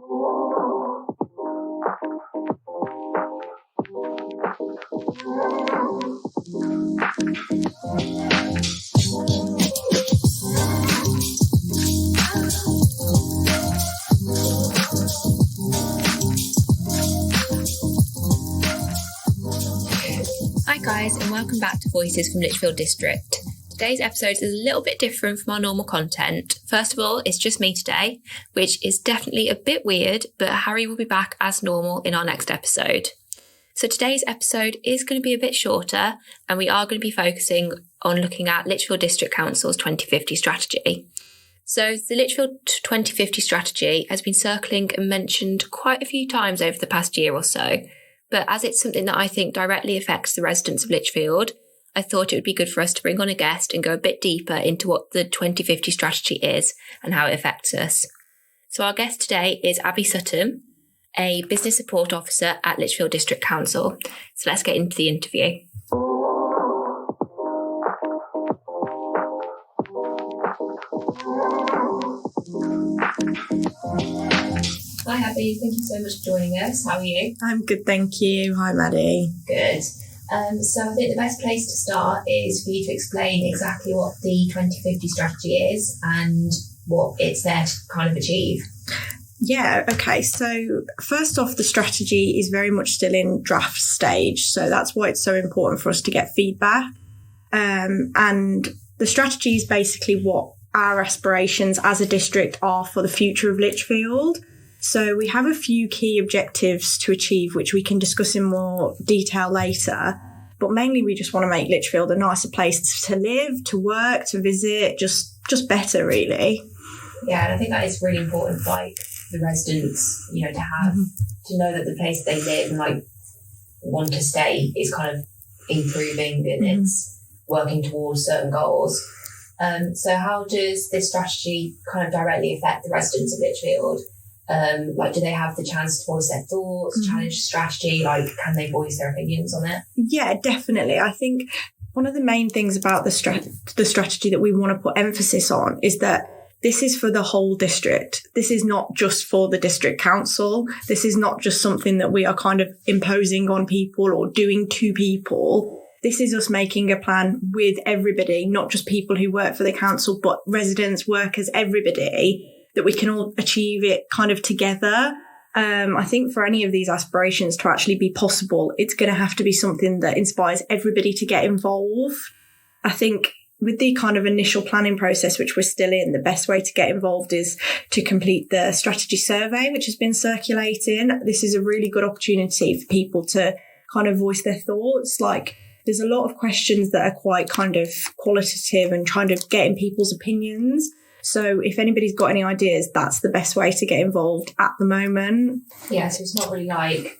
Hi guys, and welcome back to Voices from Lichfield District. Today's episode is a little bit different from our normal content. First of all, it's just me today, which is definitely a bit weird, but Harry will be back as normal in our next episode. So today's episode is going to be a bit shorter, and we are going to be focusing on looking at Lichfield District Council's 2050 strategy. So the Lichfield 2050 strategy has been circling and mentioned quite a few times over the past year or so, but as it's something that I think directly affects the residents of Lichfield, I thought it would be good for us to bring on a guest and go a bit deeper into what the 2050 strategy is and how it affects us. So our guest today is Abbie Sutton, a Business Support Officer at Lichfield District Council. So let's get into the interview. Hi Abbie, thank you so much for joining us. How are you? I'm good, thank you. Hi Maddie. Good. So I think the best place to start is for you to explain exactly what the 2050 strategy is and what it's there to kind of achieve. Yeah, okay. So first off, the strategy is very much still in draft stage. So that's why it's so important for us to get feedback. And the strategy is basically what our aspirations as a district are for the future of Lichfield. So we have a few key objectives to achieve, which we can discuss in more detail later. But mainly we just want to make Lichfield a nicer place to live, to work, to visit, just better, really. Yeah, and I think that is really important for like the residents, to have to know that the place they live and like want to stay is kind of improving and it's working towards certain goals. So how does this strategy kind of directly affect the residents of Lichfield? Do they have the chance to voice their thoughts, challenge the strategy? Can they voice their opinions on it? Yeah, definitely. I think one of the main things about the strategy that we want to put emphasis on is that this is for the whole district. This is not just for the district council. This is not just something that we are kind of imposing on people or doing to people. This is us making a plan with everybody, not just people who work for the council, but residents, workers, everybody, that we can all achieve it kind of together. I think for any of these aspirations to actually be possible, it's going to have to be something that inspires everybody to get involved. I think with the kind of initial planning process, which we're still in, the best way to get involved is to complete the strategy survey, which has been circulating. This is a really good opportunity for people to kind of voice their thoughts. There's a lot of questions that are quite kind of qualitative and trying to get in people's opinions. So if anybody's got any ideas, that's the best way to get involved at the moment. Yeah, so it's not really like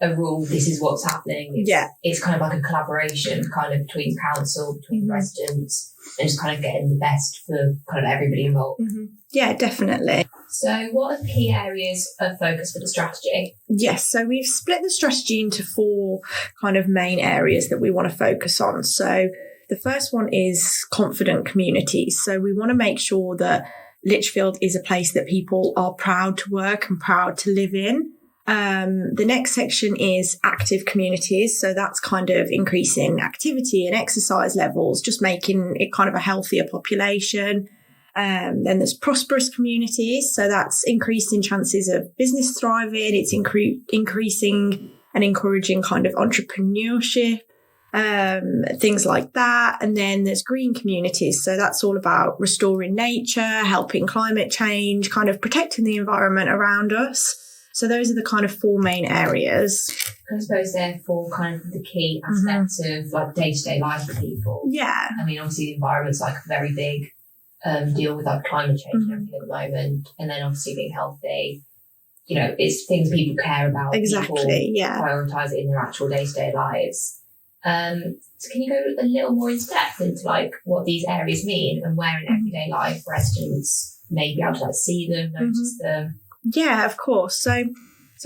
a rule, this is what's happening. It's kind of like a collaboration kind of between council, between residents, and just kind of getting the best for kind of everybody involved. Yeah, definitely. So what are the key areas of focus for the strategy? Yes, so we've split the strategy into 4 kind of main areas that we want to focus on. So the first one is confident communities. So we want to make sure that Lichfield is a place that people are proud to work and proud to live in. The next section is active communities. So that's kind of increasing activity and exercise levels, just making it kind of a healthier population. Then there's prosperous communities. So that's increasing chances of business thriving. It's increasing and encouraging kind of entrepreneurship. Things like that. And then there's green communities. So that's all about restoring nature, helping climate change, kind of protecting the environment around us. So those are the kind of 4 main areas. I suppose they're 4 kind of the key aspects of like day-to-day life for people. Yeah. I mean, obviously the environment's like a very big deal with like climate change and everything at the moment. And then obviously being healthy. It's things people care about. Exactly, people prioritise it in their actual day-to-day lives. So can you go a little more in depth into like what these areas mean and where in everyday life residents may be able to like see them, notice them? Yeah, of course. So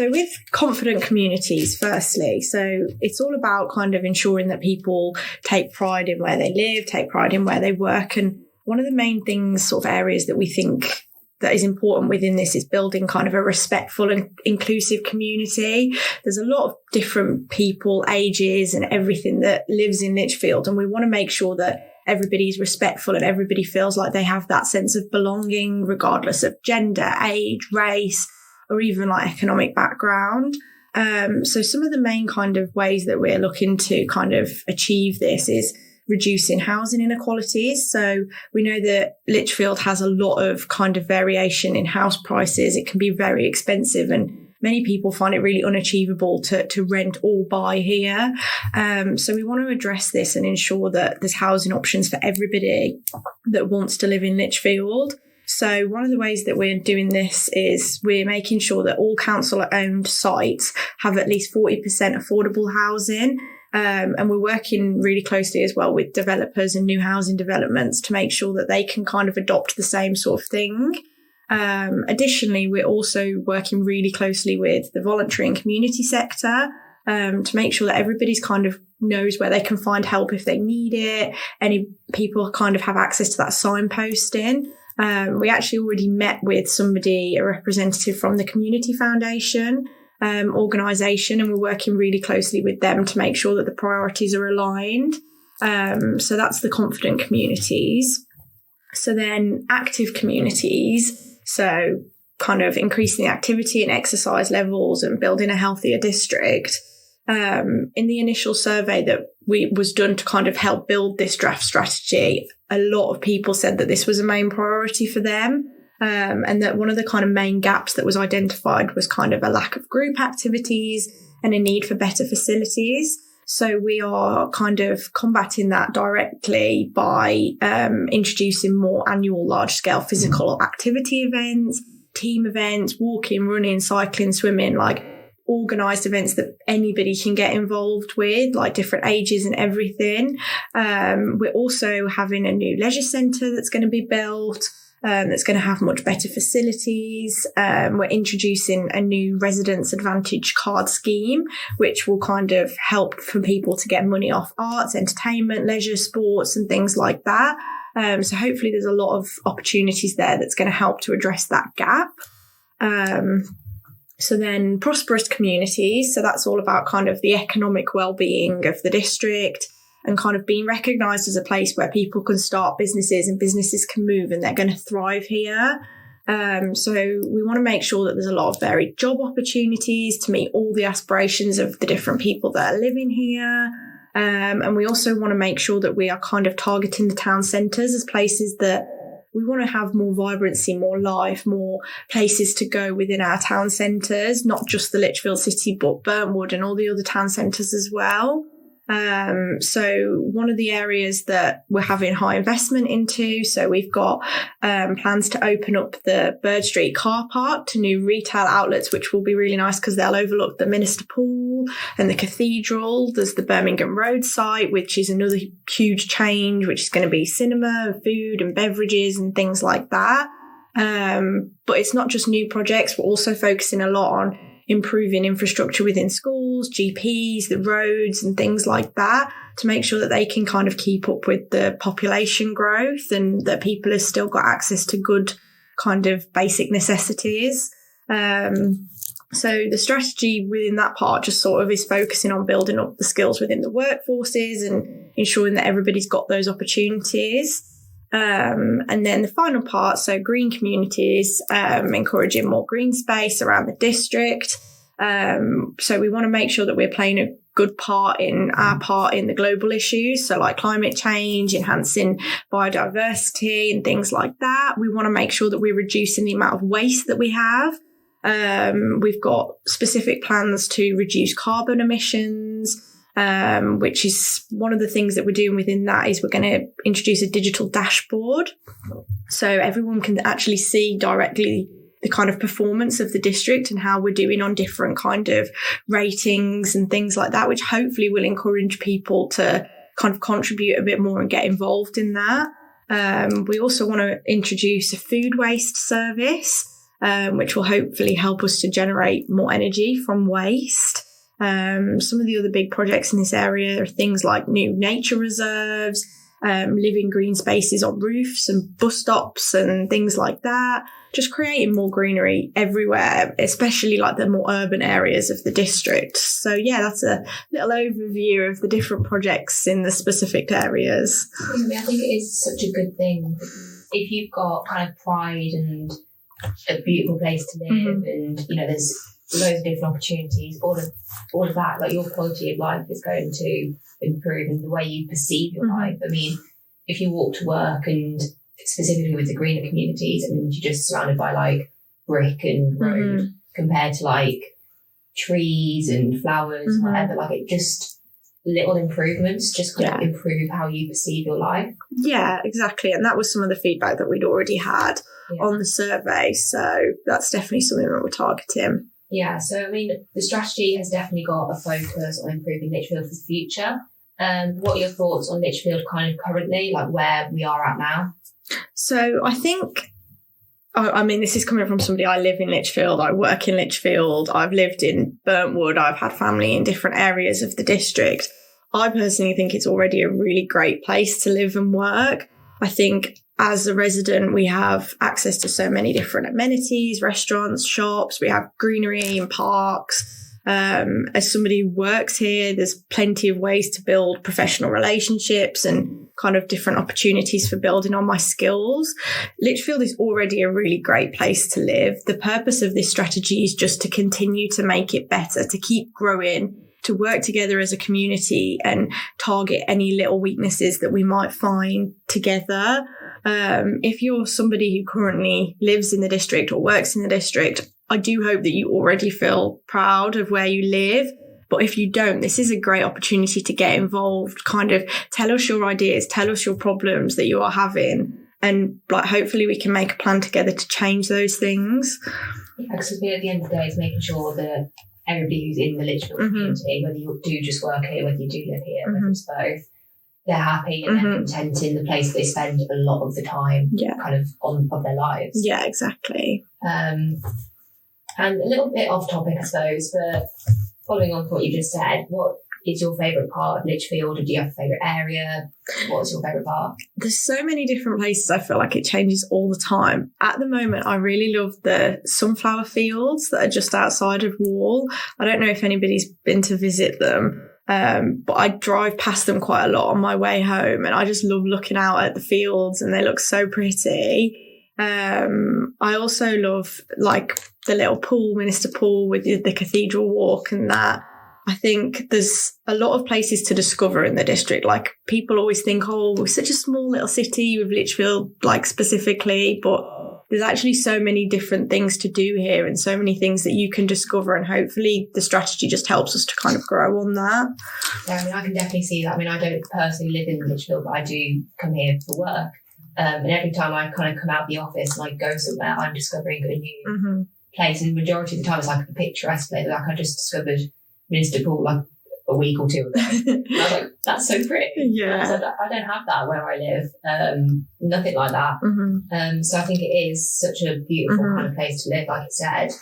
with confident communities, firstly, so it's all about kind of ensuring that people take pride in where they live, take pride in where they work. And one of the main things, sort of areas that we think that is important within this is building kind of a respectful and inclusive community. There's a lot of different people, ages and everything that lives in Lichfield, and we want to make sure that everybody's respectful and everybody feels like they have that sense of belonging regardless of gender, age, race, or even like economic background. So some of the main kind of ways that we're looking to kind of achieve this is reducing housing inequalities. So we know that Lichfield has a lot of kind of variation in house prices. It can be very expensive, and many people find it really unachievable to rent or buy here. So we want to address this and ensure that there's housing options for everybody that wants to live in Lichfield. So one of the ways that we're doing this is we're making sure that all council-owned sites have at least 40% affordable housing. And we're working really closely as well with developers and new housing developments to make sure that they can kind of adopt the same sort of thing. Additionally, we're also working really closely with the voluntary and community sector to make sure that everybody's kind of knows where they can find help if they need it. Any people kind of have access to that signposting. We actually already met with somebody, a representative from the Community Foundation organisation, and we're working really closely with them to make sure that the priorities are aligned. So that's the confident communities. So then active communities, so kind of increasing the activity and exercise levels and building a healthier district. In the initial survey that was done to kind of help build this draft strategy, a lot of people said that this was a main priority for them. And that one of the kind of main gaps that was identified was kind of a lack of group activities and a need for better facilities. So we are kind of combating that directly by introducing more annual large-scale physical activity events, team events, walking, running, cycling, swimming, like organised events that anybody can get involved with, like different ages and everything. We're also having a new leisure centre that's going to be built. That's going to have much better facilities. We're introducing a new Residents Advantage card scheme, which will kind of help for people to get money off arts, entertainment, leisure, sports and things like that. So hopefully there's a lot of opportunities there that's going to help to address that gap. So then prosperous communities. So that's all about kind of the economic well-being of the district, and kind of being recognised as a place where people can start businesses and businesses can move and they're going to thrive here. So we want to make sure that there's a lot of varied job opportunities to meet all the aspirations of the different people that are living here. And we also want to make sure that we are kind of targeting the town centres as places that we want to have more vibrancy, more life, more places to go within our town centres, not just the Lichfield city, but Burntwood and all the other town centres as well. So one of the areas that we're having high investment into, so we've got plans to open up the Bird Street car park to new retail outlets, which will be really nice because they'll overlook the Minister Pool and the Cathedral. There's the Birmingham Road site, which is another huge change, which is going to be cinema, food and beverages and things like that. But it's not just new projects. We're also focusing a lot on improving infrastructure within schools, GPs, the roads and things like that to make sure that they can kind of keep up with the population growth and that people have still got access to good kind of basic necessities. So the strategy within that part just sort of is focusing on building up the skills within the workforces and ensuring that everybody's got those opportunities. And then the final part, so green communities, encouraging more green space around the district. So we want to make sure that we're playing a good part in the global issues. So like climate change, enhancing biodiversity and things like that. We want to make sure that we're reducing the amount of waste that we have. We've got specific plans to reduce carbon emissions. Which is one of the things that we're doing within that is we're going to introduce a digital dashboard. So everyone can actually see directly the kind of performance of the district and how we're doing on different kind of ratings and things like that, which hopefully will encourage people to kind of contribute a bit more and get involved in that. We also want to introduce a food waste service, which will hopefully help us to generate more energy from waste. Some of the other big projects in this area are things like new nature reserves, living green spaces on roofs and bus stops and things like that. Just creating more greenery everywhere, especially like the more urban areas of the district. So yeah, that's a little overview of the different projects in the specific areas. I think it is such a good thing. If you've got kind of pride and a beautiful place to live, and there's loads of different opportunities, all of that, like your quality of life is going to improve, and the way you perceive your life. I mean, if you walk to work, and specifically with the greener communities, and you're just surrounded by like brick and road compared to like trees and flowers, whatever, like it just little improvements just kind of improve how you perceive your life. Yeah, exactly. And that was some of the feedback that we'd already had on the survey. So that's definitely something that we're targeting. Yeah, so I mean, the strategy has definitely got a focus on improving Lichfield for the future. What are your thoughts on Lichfield kind of currently, like where we are at now? So I think, I mean, this is coming from somebody, I live in Lichfield, I work in Lichfield, I've lived in Burntwood, I've had family in different areas of the district. I personally think it's already a really great place to live and work. I think as a resident, we have access to so many different amenities, restaurants, shops, we have greenery and parks. As somebody who works here, there's plenty of ways to build professional relationships and kind of different opportunities for building on my skills. Lichfield is already a really great place to live. The purpose of this strategy is just to continue to make it better, to keep growing, to work together as a community and target any little weaknesses that we might find together. If you're somebody who currently lives in the district or works in the district, I do hope that you already feel proud of where you live. But if you don't, this is a great opportunity to get involved, kind of tell us your ideas, tell us your problems that you are having. And like, hopefully we can make a plan together to change those things. Yeah, because at the end of the day, it's making sure that everybody who's in the Lichfield community, whether you do just work here, whether you do live here, whether it's both, they're happy and they're content in the place they spend a lot of the time kind of of their lives. Yeah, exactly. And a little bit off topic, I suppose, but following on from what you just said, what is your favourite part of Lichfield, or do you have a favourite area? What's your favourite part? There's so many different places. I feel like it changes all the time. At the moment, I really love the sunflower fields that are just outside of Wall. I don't know if anybody's been to visit them, but I drive past them quite a lot on my way home, and I just love looking out at the fields, and they look so pretty. I also love like the little pool, Minister Pool, with the cathedral walk and that. I think there's a lot of places to discover in the district. Like, people always think, oh, we're such a small little city with Lichfield, like specifically, but there's actually so many different things to do here and so many things that you can discover, and hopefully the strategy just helps us to kind of grow on that. Yeah, I mean, I can definitely see that. I mean, I don't personally live in Lichfield, but I do come here for work. And every time I kind of come out the office and I go somewhere, I'm discovering a new place. And the majority of the time it's like a picturesque place. Like, I just discovered Minister Pool like a week or two ago. And I was like, that's so pretty. Yeah. I don't have that where I live. Nothing like that. So I think it is such a beautiful kind of place to live, like it said.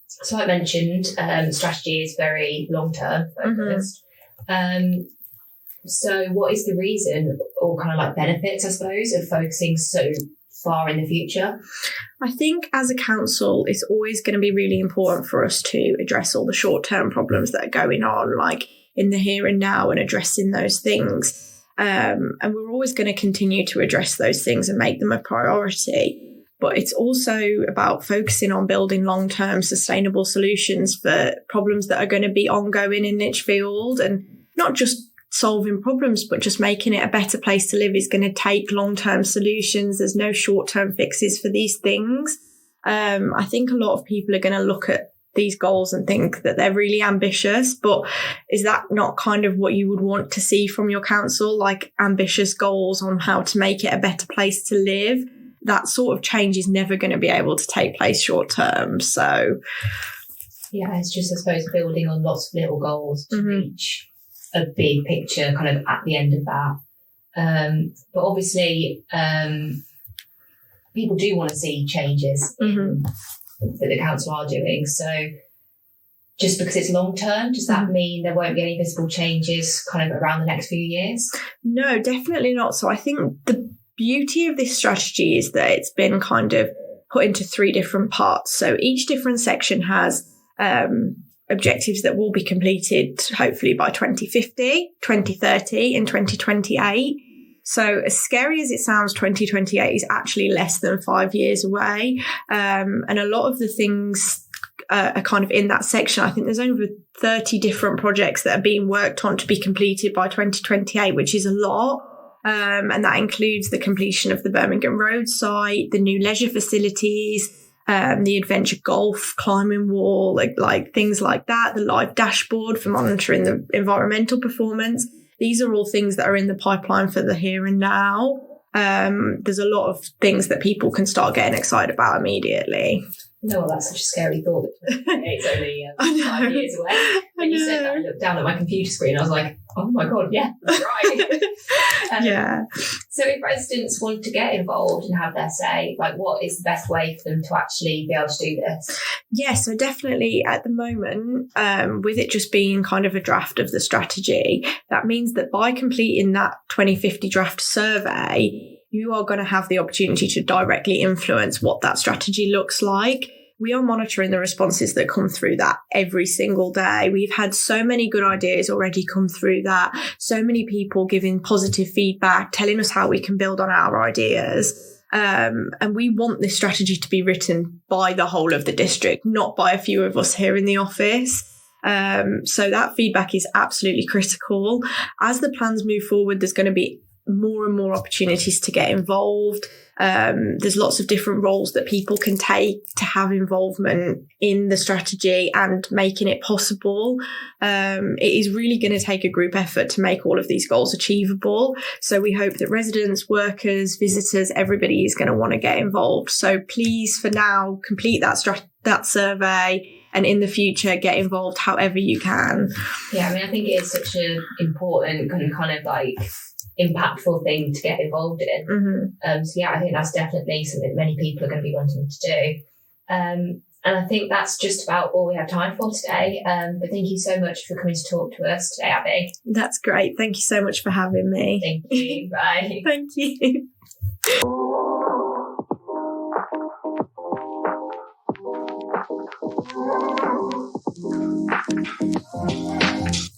So I mentioned strategy is very long-term focused. So what is the reason, or kind of like benefits, I suppose, of focusing so far in the future? I think as a council, it's always going to be really important for us to address all the short-term problems that are going on, like in the here and now, and addressing those things. And we're always going to continue to address those things and make them a priority. But it's also about focusing on building long-term sustainable solutions for problems that are going to be ongoing in Lichfield, and not just solving problems, but just making it a better place to live is going to take long-term solutions. There's no short-term fixes for these things. I think a lot of people are going to look at these goals and think that they're really ambitious, but is that not kind of what you would want to see from your council, like ambitious goals on how to make it a better place to live? That sort of change is never going to be able to take place short-term. So yeah, it's just, I suppose, building on lots of little goals to reach a big picture kind of at the end of that. But obviously, people do want to see changes that the council are doing. So just because it's long term, does that mean there won't be any visible changes kind of around the next few years? No, definitely not. So I think the beauty of this strategy is that it's been kind of put into 3 different parts. So each different section has objectives that will be completed hopefully by 2050, 2030 and 2028. So as scary as it sounds, 2028 is actually less than 5 years away. And a lot of the things are kind of in that section. I think there's over 30 different projects that are being worked on to be completed by 2028, which is a lot. And that includes the completion of the Birmingham Road site, the new leisure facilities, the adventure golf, climbing wall, like things like that, the live dashboard for monitoring the environmental performance. These are all things that are in the pipeline for the here and now. There's a lot of things that people can start getting excited about immediately. No, well, that's such a scary thought that it's only 5 years away. When you said that, I looked down at my computer screen, I was like, oh my God, yeah, that's right. Yeah. So if residents want to get involved and have their say, like what is the best way for them to actually be able to do this? Yeah, so definitely at the moment, with it just being kind of a draft of the strategy, that means that by completing that 2050 draft survey, you are going to have the opportunity to directly influence what that strategy looks like. We are monitoring the responses that come through that every single day. We've had so many good ideas already come through that. So many people giving positive feedback, telling us how we can build on our ideas. And we want this strategy to be written by the whole of the district, not by a few of us here in the office. So that feedback is absolutely critical. As the plans move forward, there's going to be more and more opportunities to get involved. There's lots of different roles that people can take to have involvement in the strategy and making it possible. It is really going to take a group effort to make all of these goals achievable. So we hope that residents, workers, visitors, everybody is going to want to get involved. So please, for now, complete that survey. And in the future, get involved however you can. Yeah, I mean, I think it is such an important kind of like impactful thing to get involved in. So yeah, I think that's definitely something many people are going to be wanting to do. And I think that's just about all we have time for today. But thank you so much for coming to talk to us today, Abbie. That's great. Thank you so much for having me. Thank you. Bye. Thank you.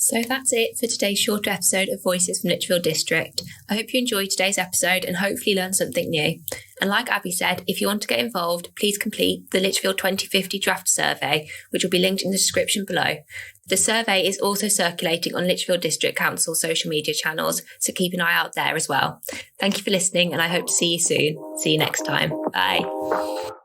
So that's it for today's shorter episode of Voices from Lichfield District. I hope you enjoyed today's episode and hopefully learned something new. And like Abbie said, if you want to get involved, please complete the Lichfield 2050 draft survey, which will be linked in the description below. The survey is also circulating on Lichfield District Council social media channels, so keep an eye out there as well. Thank you for listening and I hope to see you soon. See you next time. Bye.